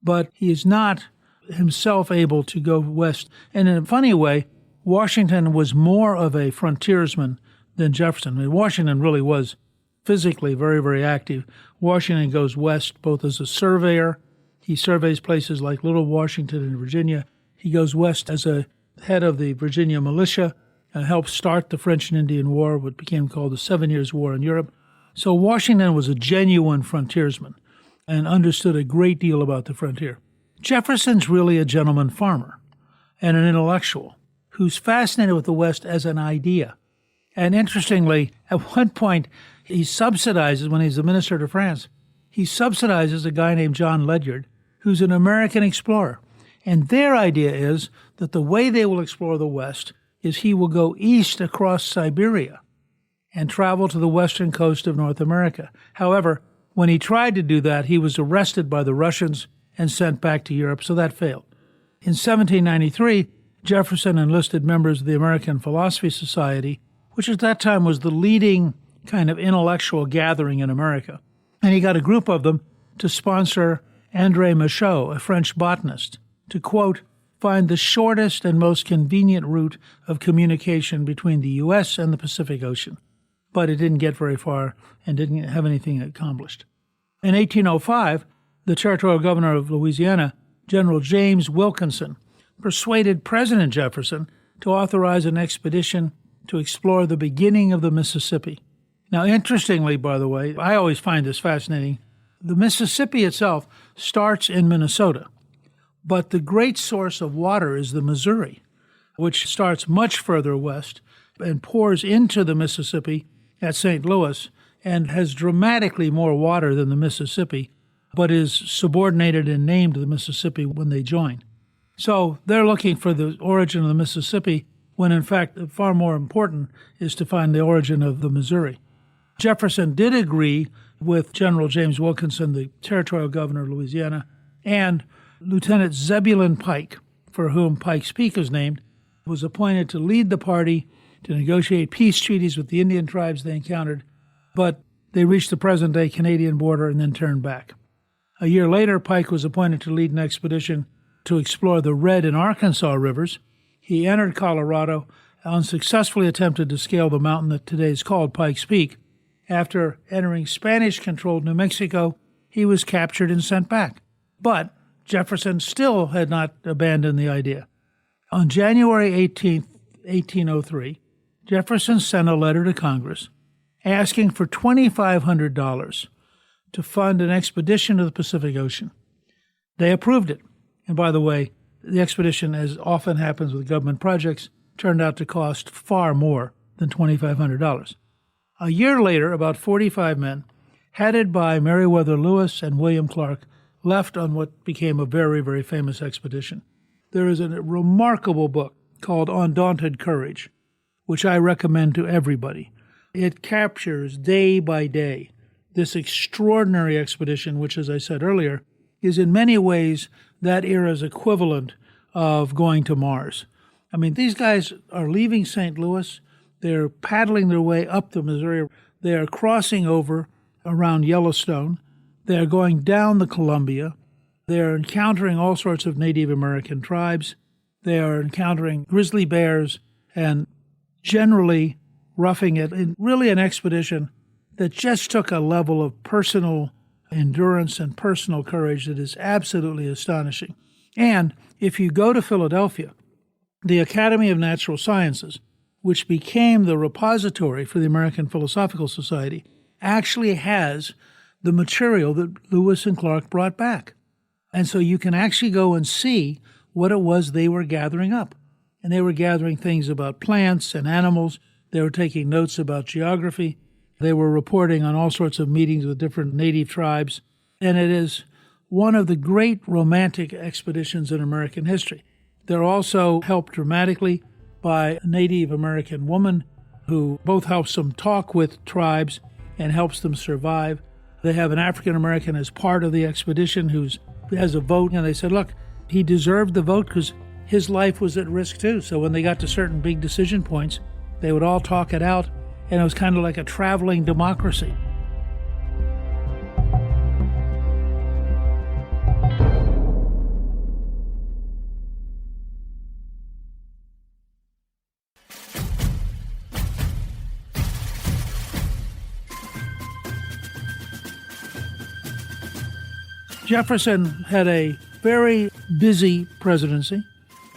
But he is not himself able to go west. And in a funny way, Washington was more of a frontiersman than Jefferson. I mean, Washington really was physically very, very active. Washington goes west both as a surveyor. He surveys places like Little Washington in Virginia. He goes west as a head of the Virginia militia and helped start the French and Indian War, what became called the 7 Years' War in Europe. So Washington was a genuine frontiersman and understood a great deal about the frontier. Jefferson's really a gentleman farmer and an intellectual who's fascinated with the West as an idea. And interestingly, at one point, he subsidizes, when he's the minister to France, he subsidizes a guy named John Ledyard, who's an American explorer. And their idea is that the way they will explore the West is he will go east across Siberia and travel to the western coast of North America. However, when he tried to do that, he was arrested by the Russians and sent back to Europe, so that failed. In 1793, Jefferson enlisted members of the American Philosophy Society, which at that time was the leading kind of intellectual gathering in America. And he got a group of them to sponsor André Michaux, a French botanist, to, quote, find the shortest and most convenient route of communication between the U.S. and the Pacific Ocean. But it didn't get very far and didn't have anything accomplished. In 1805, the territorial governor of Louisiana, General James Wilkinson, persuaded President Jefferson to authorize an expedition to explore the beginning of the Mississippi. Now, interestingly, by the way, I always find this fascinating. The Mississippi itself starts in Minnesota, but the great source of water is the Missouri, which starts much further west and pours into the Mississippi at St. Louis and has dramatically more water than the Mississippi, but is subordinated and named the Mississippi when they join. So they're looking for the origin of the Mississippi, when in fact far more important is to find the origin of the Missouri. Jefferson did agree with General James Wilkinson, the territorial governor of Louisiana, and Lieutenant Zebulon Pike, for whom Pike's Peak is named, was appointed to lead the party to negotiate peace treaties with the Indian tribes they encountered, but they reached the present-day Canadian border and then turned back. A year later, Pike was appointed to lead an expedition to explore the Red and Arkansas rivers. He entered Colorado, unsuccessfully attempted to scale the mountain that today is called Pike's Peak. After entering Spanish-controlled New Mexico, he was captured and sent back. But Jefferson still had not abandoned the idea. On January 18, 1803, Jefferson sent a letter to Congress asking for $2,500 to fund an expedition to the Pacific Ocean. They approved it. And by the way, the expedition, as often happens with government projects, turned out to cost far more than $2,500. A year later, about 45 men, headed by Meriwether Lewis and William Clark, left on what became a very, very famous expedition. There is a remarkable book called Undaunted Courage, which I recommend to everybody. It captures day by day this extraordinary expedition, which, as I said earlier, is in many ways that era's equivalent of going to Mars. I mean, these guys are leaving St. Louis. They're paddling their way up the Missouri. They are crossing over around Yellowstone. They're going down the Columbia. They're encountering all sorts of Native American tribes. They are encountering grizzly bears and generally roughing it in really an expedition that just took a level of personal endurance and personal courage that is absolutely astonishing. And if you go to Philadelphia, the Academy of Natural Sciences, which became the repository for the American Philosophical Society, actually has the material that Lewis and Clark brought back. And so you can actually go and see what it was they were gathering up. And they were gathering things about plants and animals. They were taking notes about geography. They were reporting on all sorts of meetings with different native tribes. And it is one of the great romantic expeditions in American history. They're also helped dramatically by a Native American woman who both helps them talk with tribes and helps them survive. They have an African American as part of the expedition who has a vote, and they said, look, he deserved the vote because his life was at risk too. So when they got to certain big decision points, they would all talk it out, and it was kind of like a traveling democracy. Jefferson had a very busy presidency,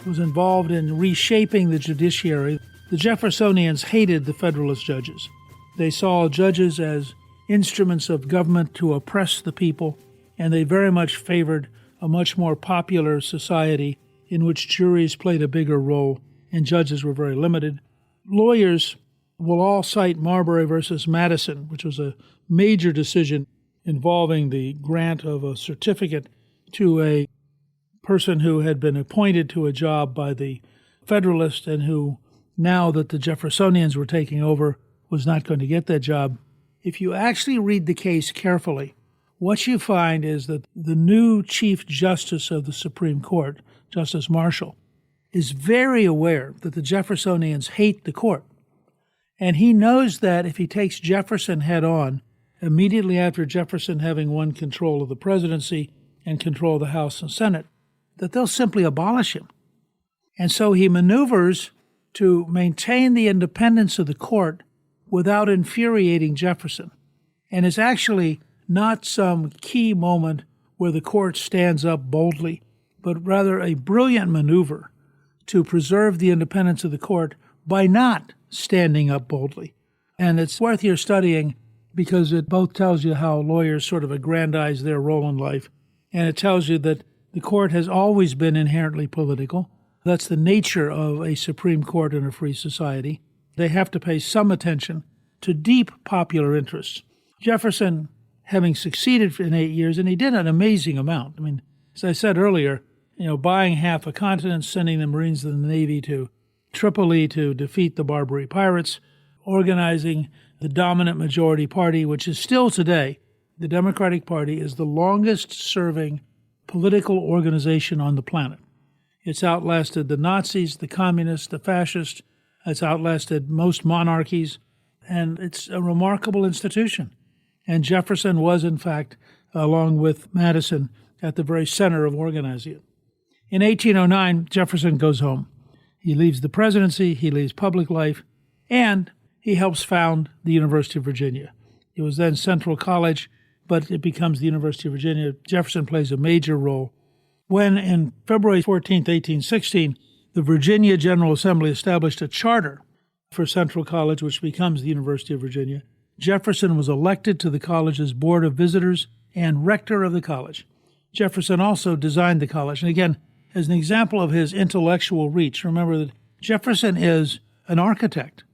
was involved in reshaping the judiciary. The Jeffersonians hated the Federalist judges. They saw judges as instruments of government to oppress the people, and they very much favored a much more popular society in which juries played a bigger role and judges were very limited. Lawyers will all cite Marbury versus Madison, which was a major decision involving the grant of a certificate to a person who had been appointed to a job by the Federalist and who now that the Jeffersonians were taking over, was not going to get that job. If you actually read the case carefully, what you find is that the new Chief Justice of the Supreme Court, Justice Marshall, is very aware that the Jeffersonians hate the court. And he knows that if he takes Jefferson head on, immediately after Jefferson having won control of the presidency and control of the House and Senate, that they'll simply abolish him. And so he maneuvers to maintain the independence of the court without infuriating Jefferson. And it's actually not some key moment where the court stands up boldly, but rather a brilliant maneuver to preserve the independence of the court by not standing up boldly. And it's worth your studying because it both tells you how lawyers sort of aggrandize their role in life, and it tells you that the court has always been inherently political. That's the nature of a Supreme Court in a free society. They have to pay some attention to deep popular interests. Jefferson, having succeeded in 8 years, and he did an amazing amount. I mean, as I said earlier, buying half a continent, sending the Marines and the Navy to Tripoli to defeat the Barbary pirates, organizing the dominant majority party, which is still today, the Democratic Party is the longest-serving political organization on the planet. It's outlasted the Nazis, the communists, the fascists. It's outlasted most monarchies, and it's a remarkable institution. And Jefferson was, in fact, along with Madison, at the very center of organizing it. In 1809, Jefferson goes home. He leaves the presidency, he leaves public life, and he helps found the University of Virginia. It was then Central College, but it becomes the University of Virginia. Jefferson plays a major role. When, in February 14, 1816, the Virginia General Assembly established a charter for Central College, which becomes the University of Virginia, Jefferson was elected to the college's Board of Visitors and rector of the college. Jefferson also designed the college. And again, as an example of his intellectual reach, remember that Jefferson is an architect.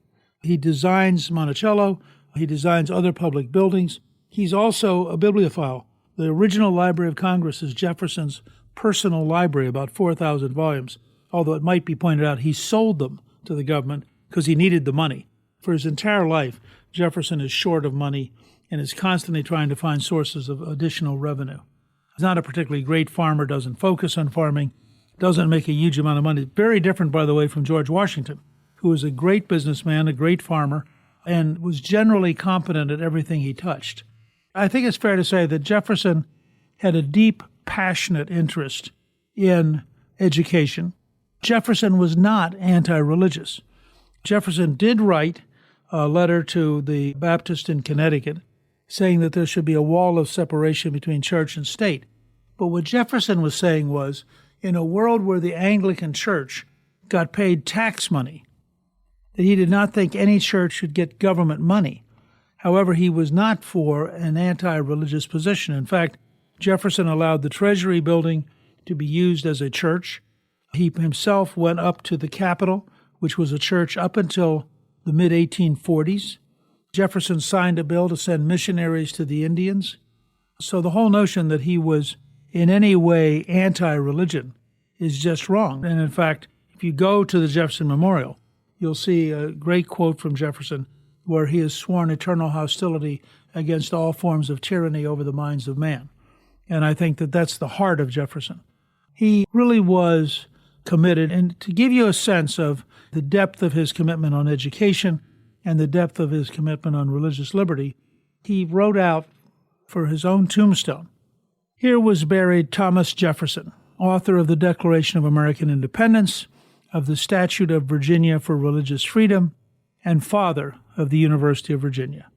He designs Monticello. He designs other public buildings. He's also a bibliophile. The original Library of Congress is Jefferson's personal library, about 4,000 volumes, although it might be pointed out he sold them to the government because he needed the money. For his entire life, Jefferson is short of money and is constantly trying to find sources of additional revenue. He's not a particularly great farmer, doesn't focus on farming, doesn't make a huge amount of money. Very different, by the way, from George Washington, who was a great businessman, a great farmer, and was generally competent at everything he touched. I think it's fair to say that Jefferson had a deep, passionate interest in education. Jefferson was not anti-religious. Jefferson did write a letter to the Baptist in Connecticut saying that there should be a wall of separation between church and state. But what Jefferson was saying was, in a world where the Anglican Church got paid tax money, that he did not think any church should get government money. However, he was not for an anti-religious position. In fact, Jefferson allowed the Treasury building to be used as a church. He himself went up to the Capitol, which was a church up until the mid-1840s. Jefferson signed a bill to send missionaries to the Indians. So the whole notion that he was in any way anti-religion is just wrong. And in fact, if you go to the Jefferson Memorial, you'll see a great quote from Jefferson where he has sworn eternal hostility against all forms of tyranny over the minds of man. And I think that that's the heart of Jefferson. He really was committed. And to give you a sense of the depth of his commitment on education and the depth of his commitment on religious liberty, he wrote out for his own tombstone, "Here was buried Thomas Jefferson, author of the Declaration of American Independence, of the Statute of Virginia for Religious Freedom, and father of the University of Virginia.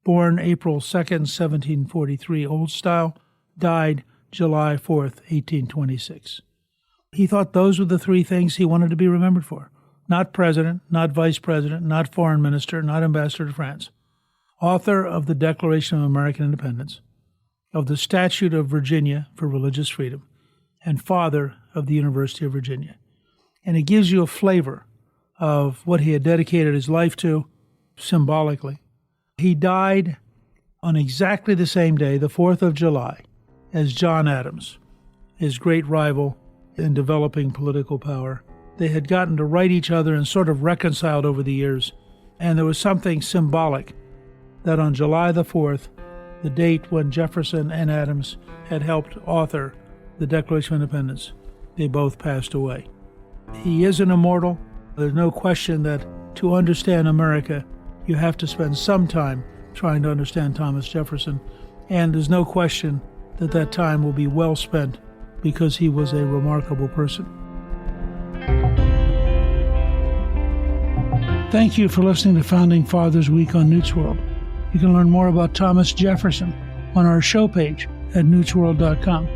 Born April 2nd, 1743, Old Style, died July 4th, 1826. He thought those were the three things he wanted to be remembered for. Not president, not vice president, not foreign minister, not ambassador to France. Author of the Declaration of American Independence, of the Statute of Virginia for Religious Freedom, and father of the University of Virginia. And it gives you a flavor of what he had dedicated his life to symbolically. He died on exactly the same day, the 4th of July, as John Adams, his great rival in developing political power, They had gotten to write each other and sort of reconciled over the years. And there was something symbolic that on July the 4th, the date when Jefferson and Adams had helped author the Declaration of Independence, they both passed away. He is an immortal. There's no question that to understand America, you have to spend some time trying to understand Thomas Jefferson. And there's no question that that time will be well spent because he was a remarkable person. Thank you for listening to Founding Fathers Week on Newt's World. You can learn more about Thomas Jefferson on our show page at newtsworld.com.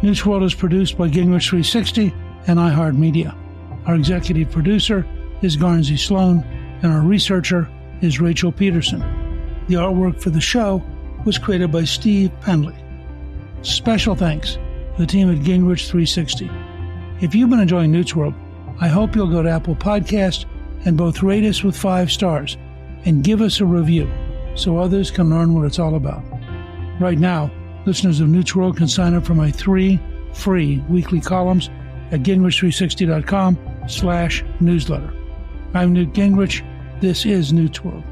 Newt's World is produced by Gingrich 360 and iHeartMedia. Our executive producer is Garnsey Sloan, and our researcher is Rachel Peterson. The artwork for the show was created by Steve Pendley. Special thanks to the team at Gingrich 360. If you've been enjoying Newt's World, I hope you'll go to Apple Podcast and both rate us with 5 stars and give us a review so others can learn what it's all about. Right now, listeners of Newt's World can sign up for my 3 free weekly columns at gingrich360.com/newsletter. I'm Newt Gingrich. This is Newt's World.